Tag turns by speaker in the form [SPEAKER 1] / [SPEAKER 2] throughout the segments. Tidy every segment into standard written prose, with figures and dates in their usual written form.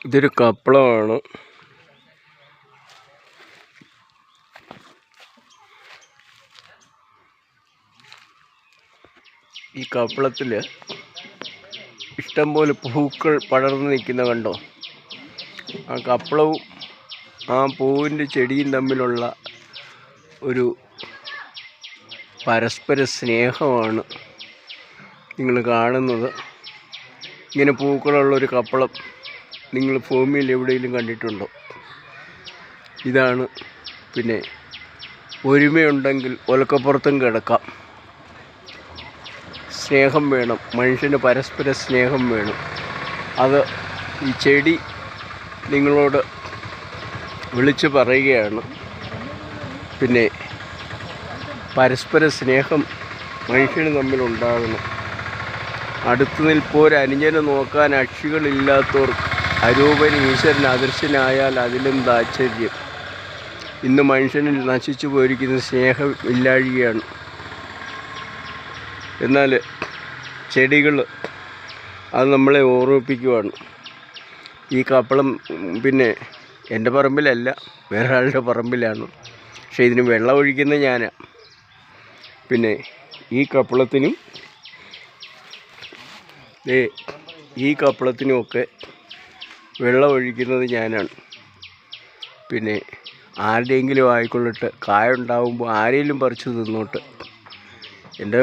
[SPEAKER 1] ഇതൊരു കപ്പളമാണ്. ഈ കപ്പളത്തിൽ ഇഷ്ടംപോലെ പൂക്കൾ പടർന്നു നിൽക്കുന്ന കണ്ടോ? ആ കപ്പളവും ആ പൂവിൻ്റെ ചെടിയും തമ്മിലുള്ള ഒരു പരസ്പര സ്നേഹമാണ് നിങ്ങൾ കാണുന്നത്. ഇങ്ങനെ പൂക്കളുള്ളൊരു കപ്പളം നിങ്ങൾ ഭൂമിയിൽ എവിടെയെങ്കിലും കണ്ടിട്ടുണ്ടോ? ഇതാണ്. പിന്നെ ഒരുമയുണ്ടെങ്കിൽ ഒലക്കപ്പുറത്തും കിടക്കാം. സ്നേഹം വേണം, മനുഷ്യന് പരസ്പര സ്നേഹം വേണം. അത് ഈ ചെടി നിങ്ങളോട് വിളിച്ചു പറയുകയാണ്. പിന്നെ പരസ്പര സ്നേഹം മനുഷ്യന് തമ്മിലുണ്ടാകണം. അടുത്തു നിൽപ്പോരനുജനെ നോക്കാൻ അക്ഷികളില്ലാത്തവർ അരൂപൻ ഈശ്വരൻ അദൃശ്യനായാൽ അതിലും താത്പര്യം. ഇന്ന് മനുഷ്യനിൽ നശിച്ചു പോയിരിക്കുന്ന സ്നേഹം ഇല്ലാഴികയാണ്. എന്നാൽ ചെടികൾ അത് നമ്മളെ ഓർമ്മിപ്പിക്കുവാണ്. ഈ കപ്പളം പിന്നെ എൻ്റെ പറമ്പിലല്ല, വേറെ ആളുടെ പറമ്പിലാണ്. പക്ഷേ ഇതിന് വെള്ളം ഒഴിക്കുന്നത് ഞാനാണ്. പിന്നെ ഈ കപ്പളത്തിനും ഈ കപ്പളത്തിനുമൊക്കെ വെള്ളം ഒഴിക്കുന്നത് ഞാനാണ്. പിന്നെ ആരുടെയെങ്കിലും ആയിക്കൊള്ളിട്ട് കായുണ്ടാകുമ്പോൾ ആരെങ്കിലും പറിച്ച് തിന്നോട്ട്. എൻ്റെ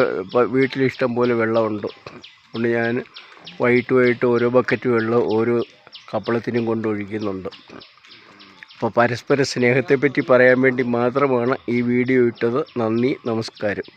[SPEAKER 1] വീട്ടിലിഷ്ടം പോലെ വെള്ളമുണ്ട്. അതുകൊണ്ട് ഞാൻ വൈകിട്ട് ഓരോ ബക്കറ്റ് വെള്ളം ഓരോ കപ്പളത്തിനും കൊണ്ടൊഴിക്കുന്നുണ്ട്. അപ്പോൾ പരസ്പര സ്നേഹത്തെപ്പറ്റി പറയാൻ വേണ്ടി മാത്രമാണ് ഈ വീഡിയോ ഇട്ടത്. നന്ദി, നമസ്കാരം.